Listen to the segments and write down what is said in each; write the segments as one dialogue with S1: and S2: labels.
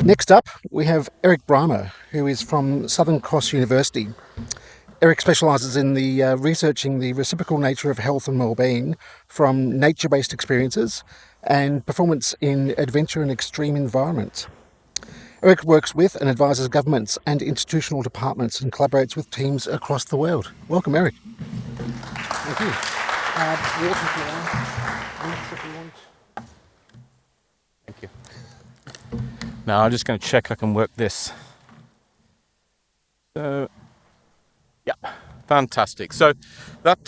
S1: Next up, we have Eric Bryner, who is from Southern Cross University. Eric specialises in researching the reciprocal nature of health and well-being from nature-based experiences and performance in adventure and extreme environments. Eric works with and advises governments and institutional departments and collaborates with teams across the world. Welcome, Eric. Thank you.
S2: Thank you. Now I'm just going to check I can work this. So, yeah, fantastic. So that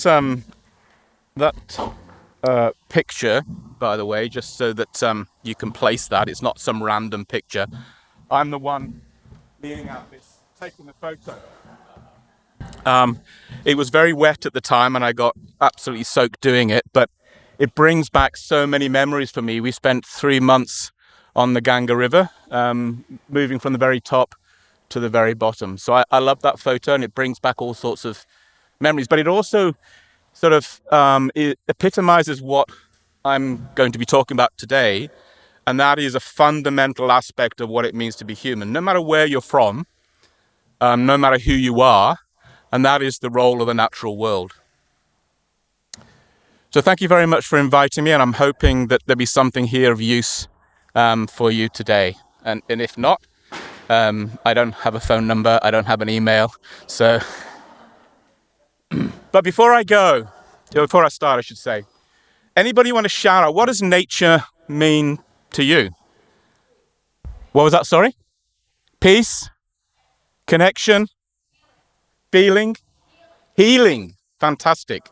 S2: picture, by the way, just so that you can place that, it's not some random picture. I'm the one leaning out this, taking the photo. It was very wet at the time and I got absolutely soaked doing it, but it brings back so many memories for me. We spent 3 months on the Ganga River, moving from the very top to the very bottom. So I love that photo and it brings back all sorts of memories, but it also sort of it epitomizes what I'm going to be talking about today, and that is a fundamental aspect of what it means to be human, no matter where you're from, no matter who you are, and that is the role of the natural world. So thank you very much for inviting me, and I'm hoping that there'll be something here of use for you today. And if not, I don't have a phone number, I don't have an email, so... But before I start, I should say, anybody want to shout out, what does nature mean to you? What was that, sorry? Peace? Connection? Feeling? Healing? Fantastic.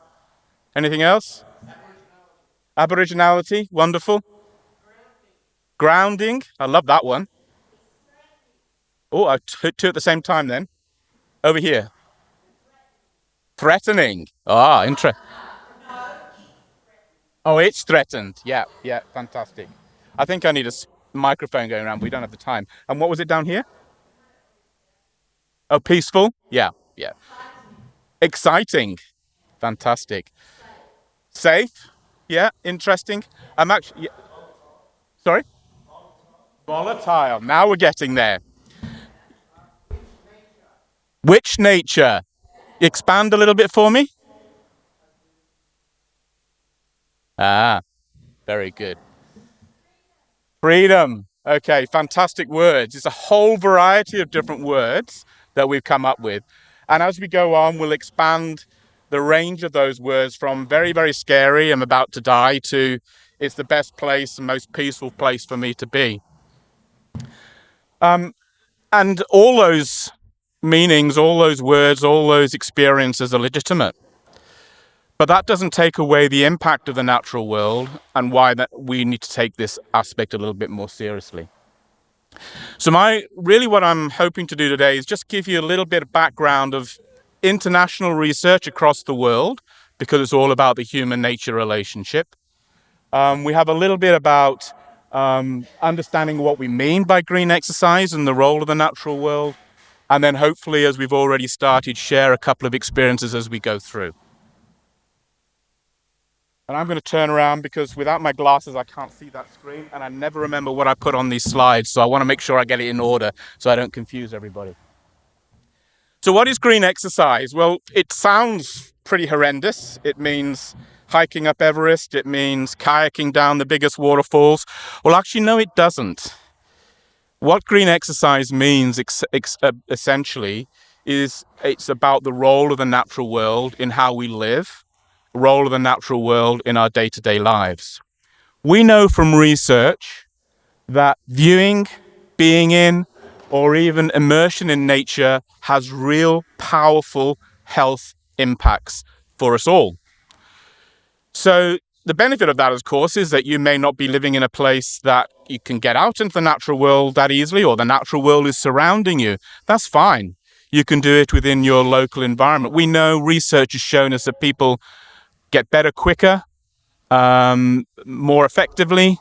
S2: Anything else? Aboriginality? Wonderful. Grounding? I love that one. Oh, I took two at the same time then. Over here. Threatening. Ah, interesting. Oh, it's threatened. Yeah, fantastic. I think I need a microphone going around. We don't have the time. And what was it down here? Oh, peaceful. Yeah. Exciting. Fantastic. Safe. Yeah, interesting. I'm actually... Yeah. Sorry? Volatile. Now we're getting there. Which nature? Expand a little bit for me. Ah, very good. Freedom. Okay, fantastic words. It's a whole variety of different words that we've come up with. And as we go on, we'll expand the range of those words from very, very scary, I'm about to die, to it's the best place, the most peaceful place for me to be. And all those meanings, all those words, all those experiences are legitimate. But that doesn't take away the impact of the natural world and why that we need to take this aspect a little bit more seriously. So what I'm hoping to do today is just give you a little bit of background of international research across the world, because it's all about the human-nature relationship. We have a little bit about understanding what we mean by green exercise and the role of the natural world. And then hopefully, as we've already started, share a couple of experiences as we go through. And I'm going to turn around because without my glasses, I can't see that screen. And I never remember what I put on these slides. So I want to make sure I get it in order so I don't confuse everybody. So what is green exercise? Well, it sounds pretty horrendous. It means hiking up Everest. It means kayaking down the biggest waterfalls. Well, actually, no, it doesn't. What green exercise means essentially is it's about the role of the natural world in how we live, the role of the natural world in our day-to-day lives. We know from research that viewing, being in, or even immersion in nature has real powerful health impacts for us all. So the benefit of that, of course, is that you may not be living in a place that you can get out into the natural world that easily, or the natural world is surrounding you. That's fine. You can do it within your local environment. We know research has shown us that people get better quicker, more effectively,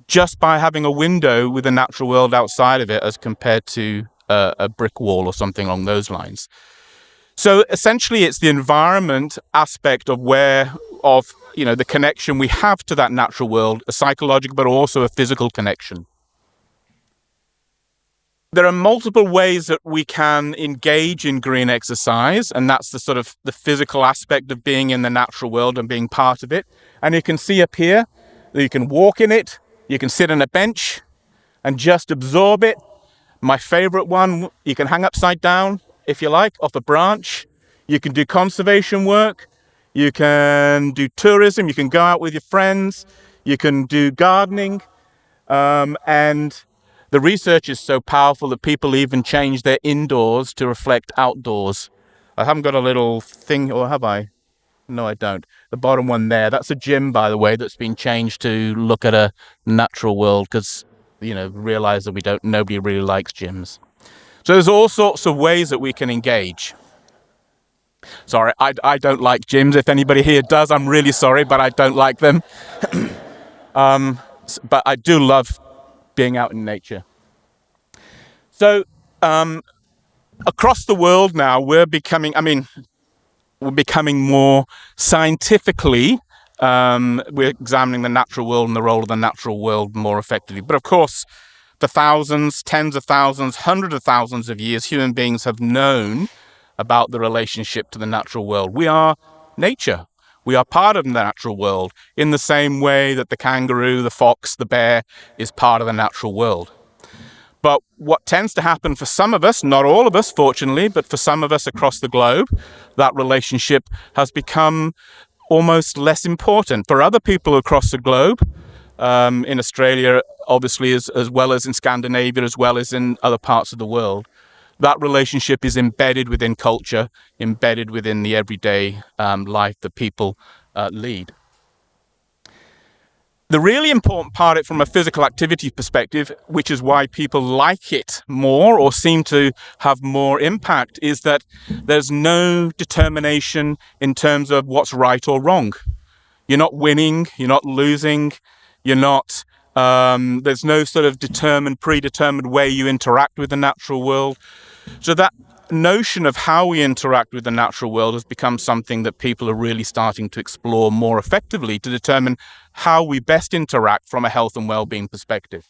S2: just by having a window with the natural world outside of it as compared to a brick wall or something along those lines. So essentially, it's the environment aspect of the connection we have to that natural world, a psychological but also a physical connection. There are multiple ways that we can engage in green exercise, and that's the sort of the physical aspect of being in the natural world and being part of it. And you can see up here that you can walk in it, you can sit on a bench and just absorb it. My favorite one, you can hang upside down, if you like, off a branch. You can do conservation work. You can do tourism. You can go out with your friends. You can do gardening. And the research is so powerful that people even change their indoors to reflect outdoors. I haven't got a little thing, or have I? No, I don't. The bottom one there, that's a gym, by the way, that's been changed to look at a natural world because, realize that nobody really likes gyms. So there's all sorts of ways that we can engage. Sorry, I don't like gyms. If anybody here does, I'm really sorry, but I don't like them. But I do love being out in nature. So across the world now, we're becoming more scientifically, we're examining the natural world and the role of the natural world more effectively. But of course, for thousands, tens of thousands, hundreds of thousands of years, human beings have known about the relationship to the natural world. We are nature. We are part of the natural world in the same way that the kangaroo, the fox, the bear is part of the natural world. But what tends to happen for some of us, not all of us, fortunately, but for some of us across the globe, that relationship has become almost less important. For other people across the globe, in Australia, obviously, as well as in Scandinavia, as well as in other parts of the world, that relationship is embedded within culture, embedded within the everyday life that people lead. The really important part from a physical activity perspective, which is why people like it more or seem to have more impact, is that there's no determination in terms of what's right or wrong. You're not winning, you're not losing, you're not, there's no sort of predetermined way you interact with the natural world. So that notion of how we interact with the natural world has become something that people are really starting to explore more effectively to determine how we best interact from a health and well-being perspective.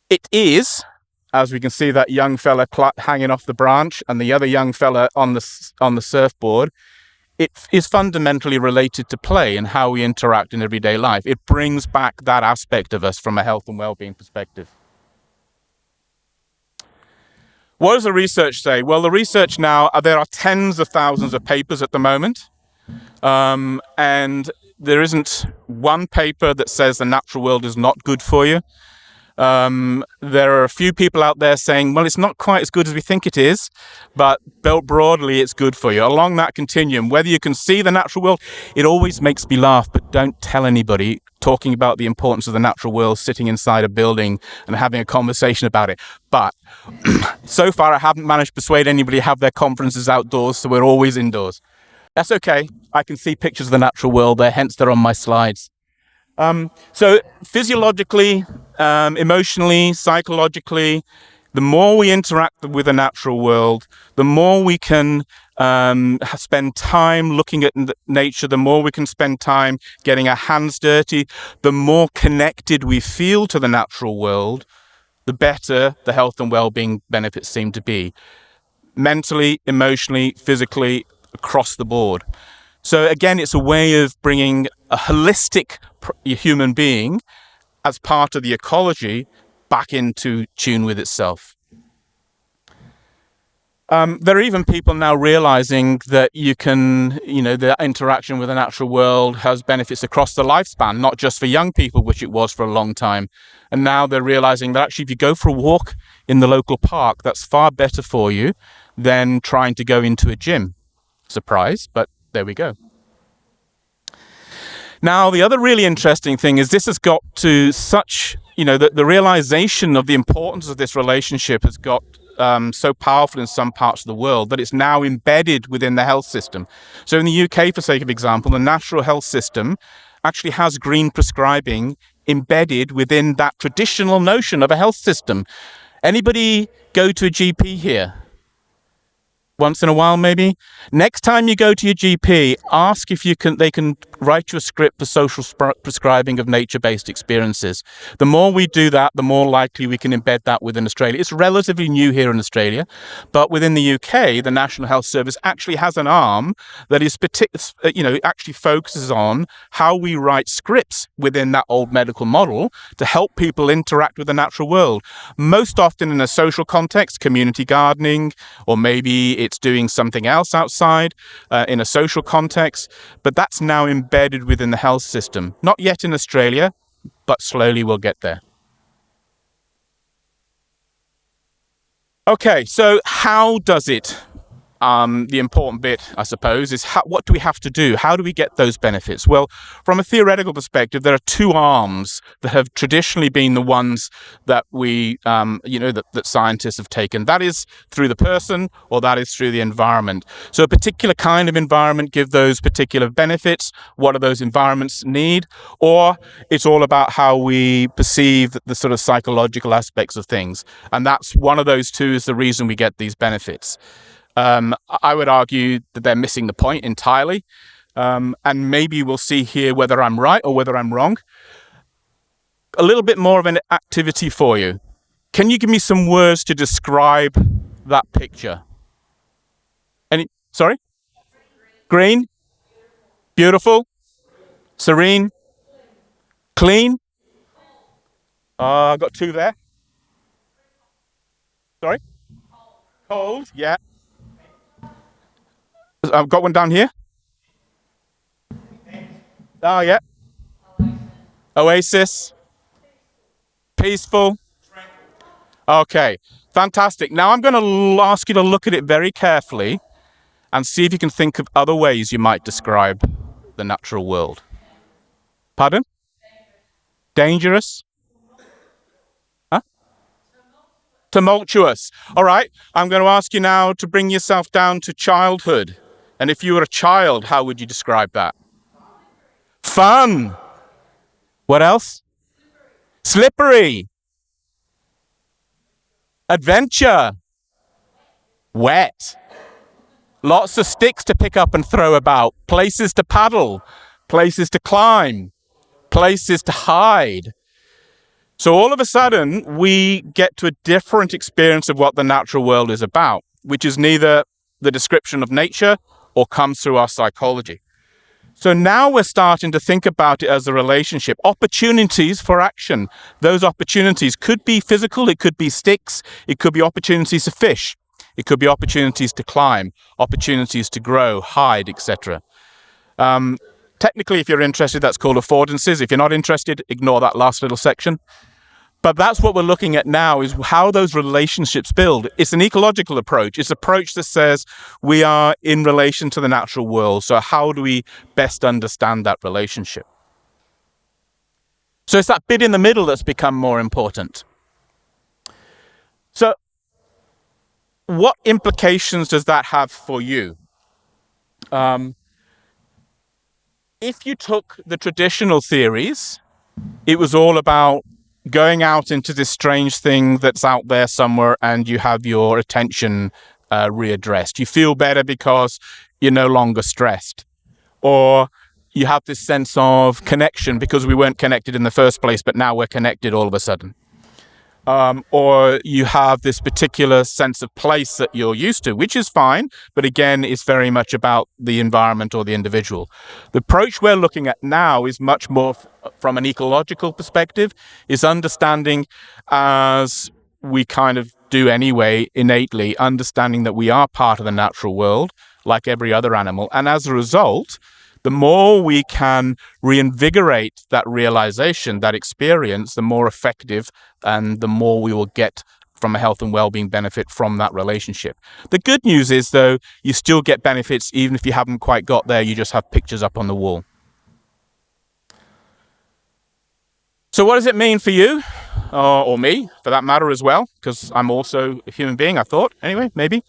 S2: It is, as we can see that young fella hanging off the branch and the other young fella on the surfboard, it is fundamentally related to play and how we interact in everyday life. It brings back that aspect of us from a health and well-being perspective. What does the research say? Well, the research now, there are tens of thousands of papers at the moment, and there isn't one paper that says the natural world is not good for you. There are a few people out there saying, well, it's not quite as good as we think it is, but broadly it's good for you. Along that continuum, whether you can see the natural world, it always makes me laugh, but don't tell anybody, talking about the importance of the natural world, sitting inside a building and having a conversation about it. But so far I haven't managed to persuade anybody to have their conferences outdoors, so we're always indoors. That's okay. I can see pictures of the natural world there, hence they're on my slides. So physiologically, emotionally, psychologically, the more we interact with the natural world, the more we can spend time looking at nature, the more we can spend time getting our hands dirty, the more connected we feel to the natural world, the better the health and well-being benefits seem to be. Mentally, emotionally, physically, across the board. So again, it's a way of bringing a holistic human being as part of the ecology back into tune with itself. There are even people now realizing that the interaction with the natural world has benefits across the lifespan, not just for young people, which it was for a long time. And now they're realizing that actually if you go for a walk in the local park, that's far better for you than trying to go into a gym. Surprise, but there we go. Now, the other really interesting thing is this has got to such, the realization of the importance of this relationship has got so powerful in some parts of the world that it's now embedded within the health system. So in the UK, for sake of example, the National Health System actually has green prescribing embedded within that traditional notion of a health system. Anybody go to a GP here? once in a while, maybe. Next time you go to your GP, ask if they can write you a script for social prescribing of nature-based experiences. The more we do that, the more likely we can embed that within Australia. It's relatively new here in Australia, but within the UK, the National Health Service actually has an arm that is actually focuses on how we write scripts within that old medical model to help people interact with the natural world. Most often in a social context, community gardening, or maybe it's doing something else outside in a social context, but that's now embedded within the health system. Not yet in Australia, but slowly we'll get there. Okay, so how does it? The important bit, I suppose, is what do we have to do? How do we get those benefits? Well, from a theoretical perspective, there are two arms that have traditionally been the ones that that scientists have taken. That is through the person, or that is through the environment. So a particular kind of environment give those particular benefits. What do those environments need? Or it's all about how we perceive the sort of psychological aspects of things. And that's one of those two is the reason we get these benefits. I would argue that they're missing the point entirely. And maybe we'll see here whether I'm right or whether I'm wrong. A little bit more of an activity for you. Can you give me some words to describe that picture? Sorry? Green? Beautiful? Serene? Clean? I've got two there. Sorry? Cold? Yeah. I've got one down here. Oh, yeah. Oasis. Peaceful. Okay, fantastic. Now I'm going to ask you to look at it very carefully and see if you can think of other ways you might describe the natural world. Pardon? Dangerous? Huh? Tumultuous. All right, I'm going to ask you now to bring yourself down to childhood. And if you were a child, how would you describe that? Fun. What else? Slippery. Adventure. Wet. Lots of sticks to pick up and throw about. Places to paddle. Places to climb. Places to hide. So all of a sudden, we get to a different experience of what the natural world is about, which is neither the description of nature or comes through our psychology. So now we're starting to think about it as a relationship. Opportunities for action. Those opportunities could be physical, it could be sticks, it could be opportunities to fish, it could be opportunities to climb, opportunities to grow, hide, etc. Technically, if you're interested, that's called affordances. If you're not interested, ignore that last little section. But that's what we're looking at now, is how those relationships build. It's an ecological approach. It's an approach that says we are in relation to the natural world. So how do we best understand that relationship? So it's that bit in the middle that's become more important. So what implications does that have for you? If you took the traditional theories, it was all about going out into this strange thing that's out there somewhere and you have your attention readdressed. You feel better because you're no longer stressed. Or you have this sense of connection because we weren't connected in the first place, but now we're connected all of a sudden. Or you have this particular sense of place that you're used to, which is fine, but again, it's very much about the environment or the individual. The approach we're looking at now is much more from an ecological perspective, is understanding, as we kind of do anyway, innately, understanding that we are part of the natural world, like every other animal, and as a result, the more we can reinvigorate that realization, that experience, the more effective and the more we will get from a health and well-being benefit from that relationship. The good news is, though, you still get benefits even if you haven't quite got there, you just have pictures up on the wall. So what does it mean for you, or me, for that matter as well, because I'm also a human being, I thought, anyway, maybe.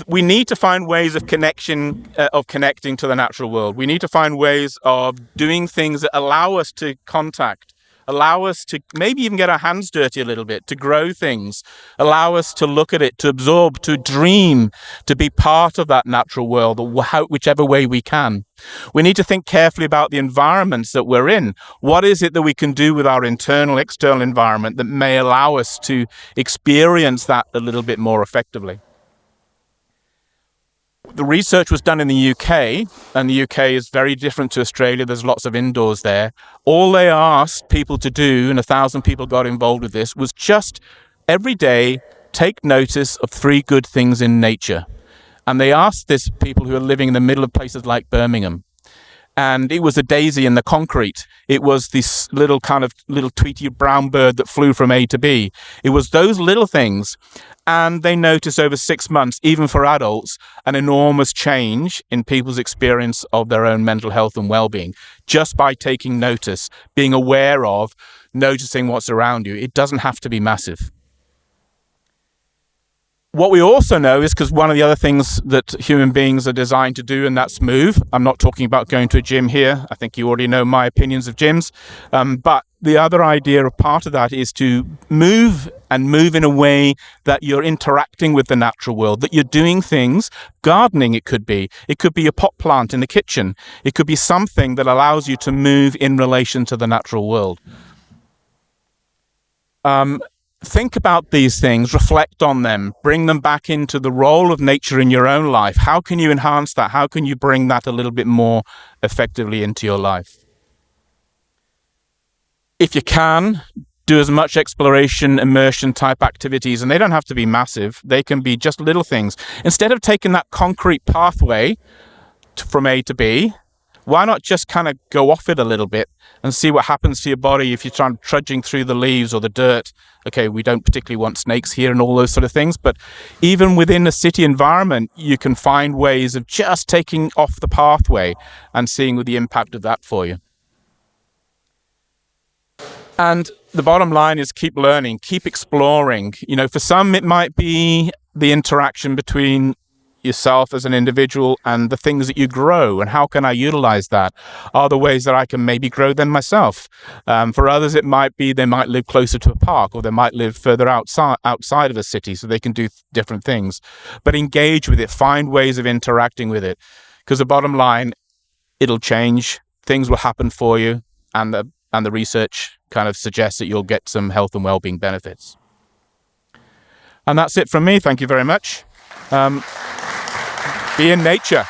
S2: We need to find ways of connecting to the natural world. We need to find ways of doing things that allow us to contact, allow us to maybe even get our hands dirty a little bit, to grow things, allow us to look at it, to absorb, to dream, to be part of that natural world, or whichever way we can. We need to think carefully about the environments that we're in. What is it that we can do with our internal, external environment that may allow us to experience that a little bit more effectively? The research was done in the UK, and the UK is very different to Australia. There's lots of indoors there. All they asked people to do, and 1,000 people got involved with this, was just every day take notice of 3 good things in nature. And they asked this people who are living in the middle of places like Birmingham. And it was a daisy in the concrete. It was this little tweety brown bird that flew from A to B. It was those little things. And they noticed over 6 months, even for adults, an enormous change in people's experience of their own mental health and well-being, just by taking notice, being aware of, noticing what's around you. It doesn't have to be massive. What we also know is, because one of the other things that human beings are designed to do, and that's move. I'm not talking about going to a gym here. I think you already know my opinions of gyms. But the other idea of part of that is to move, and move in a way that you're interacting with the natural world, that you're doing things. Gardening, it could be. It could be a pot plant in the kitchen. It could be something that allows you to move in relation to the natural world. Think about these things, reflect on them, bring them back into the role of nature in your own life. How can you enhance that? How can you bring that a little bit more effectively into your life? If you can, do as much exploration, immersion type activities, and they don't have to be massive. They can be just little things. Instead of taking that concrete pathway from A to B, why not just kind of go off it a little bit and see what happens to your body if you're trying trudging through the leaves or the dirt? Okay, we don't particularly want snakes here and all those sort of things, but even within a city environment, you can find ways of just taking off the pathway and seeing the impact of that for you. And the bottom line is keep learning, keep exploring. For some, it might be the interaction between yourself as an individual and the things that you grow, and how can I utilize that? Are there ways that I can maybe grow them myself? For others, it might be they might live closer to a park, or they might live further outside of a city, so they can do different things. But engage with it, find ways of interacting with it, because the bottom line, it'll change, things will happen for you, and the research kind of suggests that you'll get some health and well-being benefits. And that's it from me. Thank you very much. Be in nature.